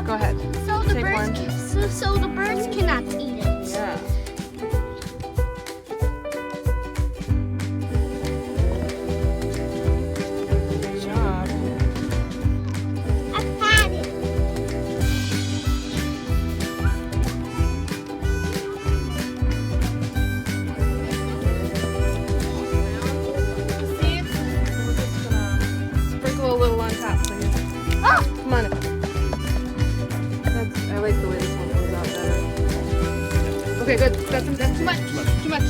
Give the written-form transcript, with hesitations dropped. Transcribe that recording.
Go ahead. So the Take birds, one. so the birds cannot eat it. Yeah. Good job. I've had it. See? We're just gonna sprinkle a little on top for you. Oh, Come on. I like the way this one comes out better. Okay, good. That's too much. Too much.